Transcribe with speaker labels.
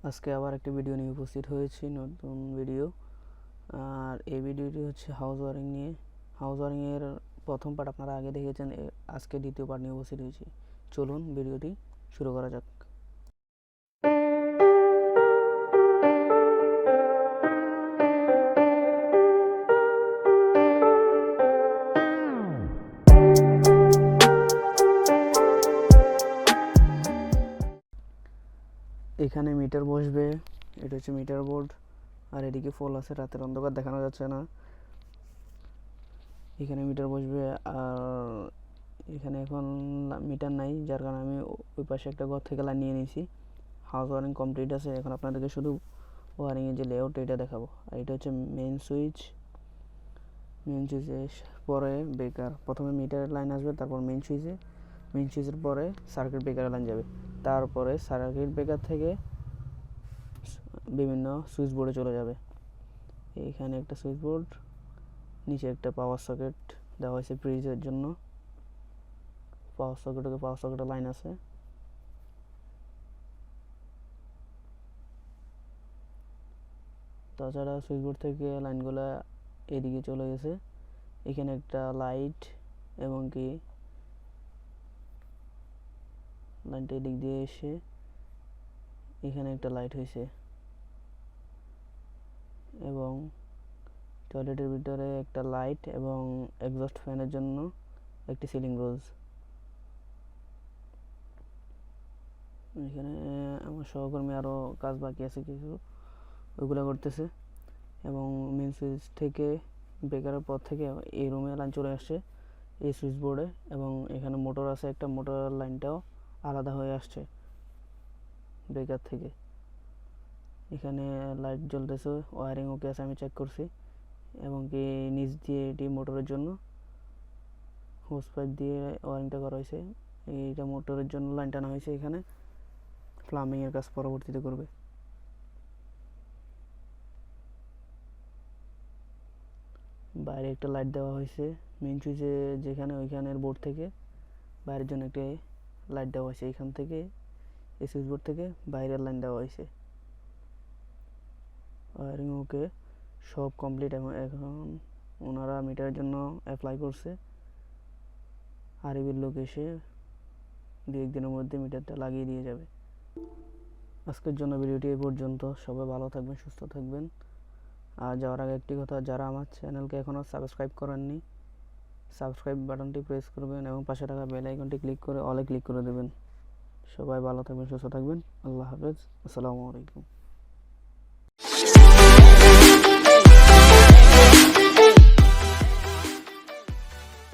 Speaker 1: আজকে আবার একটি ভিডিও নিয়ে উপস্থিত হয়েছি, নতুন ভিডিও। আর এই ভিডিওটি হচ্ছে হাউস ওয়ারিং নিয়ে। হাউস ওয়ারিংয়ের প্রথম পার্ট আপনারা আগে দেখেছেন, আজকে দ্বিতীয় পার্ট নিয়ে উপস্থিত হয়েছি। চলুন ভিডিওটি শুরু করা যাক। এখানে মিটার বসবে, এটা হচ্ছে মিটার বোর্ড। আর এদিকে ফল আছে, রাতের অন্ধকার দেখানো যাচ্ছে না। এখানে মিটার বসবে, আর এখানে এখন মিটার নাই, যার কারণে আমি ওই পাশে একটা ঘর থেকে লাইন নিয়ে নিয়েছি। হাউস ওয়ারিং কমপ্লিট আছে, এখন আপনাদেরকে শুধু ওয়ারিংয়ের যে লেআউট এটা দেখাবো। আর এটা হচ্ছে মেন সুইচের পরে ব্রেকার। প্রথমে মিটারের লাইন আসবে, তারপর মেন সুইচের পরে সার্কিট ব্রেকারের লাইন যাবে, তারপরে সার্কিট ব্রেকার থেকে বিভিন্ন সুইচ বোর্ডে চলে যাবে। এইখানে একটা সুইচ বোর্ড, নিচে একটা পাওয়ার সকেট দেওয়া হয়েছে ফ্রিজের জন্য। পাওয়ার সকেটের লাইন আছে। তাছাড়া সুইচ বোর্ড থেকে লাইনগুলো এদিকে চলে গেছে। এখানে একটা লাইট, এবং কি লাইনটা এদিক দিয়ে এসে এখানে একটা লাইট হয়েছে, এবং টয়লেটের ভিতরে একটা লাইট এবং এক্সস্ট ফ্যানের জন্য একটি সিলিং রোজ। এখানে আমার সহকর্মী আরও কাজ বাকি আছে কিছু, ওইগুলো করতেছে। এবং মেন সুইচ থেকে ব্রেকারের পর থেকে এই রুমে লাইন চলে আসছে এই সুইচ বোর্ডে, এবং এখানে মোটর আছে একটা, মোটরের লাইনটাও আলাদা হয়ে আসছে ব্রেকার থেকে। এখানে লাইট জ্বলতেছে, ওয়ারিং ওকে আছে, আমি চেক করছি। এবং কি নিচ দিয়ে এটি মোটরের জন্য হোস পাইপ দিয়ে ওয়ারিংটা করা হয়েছে। এইটা মোটরের জন্য লাইন টানা হয়েছে, এখানে প্লাম্বিংয়ের কাজ পরবর্তীতে করবে। বাইরে একটা লাইট দেওয়া হয়েছে মেন সুইচে, যেখানে ওইখানের বোর্ড থেকে বাইরের জন্য একটা লাইট দেওয়া হয়েছে। এখান থেকে এই সুইচ বোর্ড থেকে বাইরের লাইন দেওয়া হয়েছে। ওয়ারিং ওকে, সব কমপ্লিট। এবং এখন ওনারা মিটারের জন্য অ্যাপ্লাই করছে। আরবির লোক এসে 2-1 দিনের মধ্যে মিটারটা লাগিয়ে দিয়ে যাবে। আজকের জন্য ভিডিওটি এই পর্যন্ত। সবাই ভালো থাকবেন, সুস্থ থাকবেন। আর যাওয়ার আগে একটি কথা, যারা আমার চ্যানেলকে এখনও সাবস্ক্রাইব করেননি, সাবস্ক্রাইব বাটনটি প্রেস করবেন এবং পাশে থাকা বেল আইকনটি ক্লিক করে অলে ক্লিক করে দেবেন। সবাই ভালো থাকবেন, সুস্থ থাকবেন। আল্লাহ হাফেজ, আসসালামু আলাইকুম।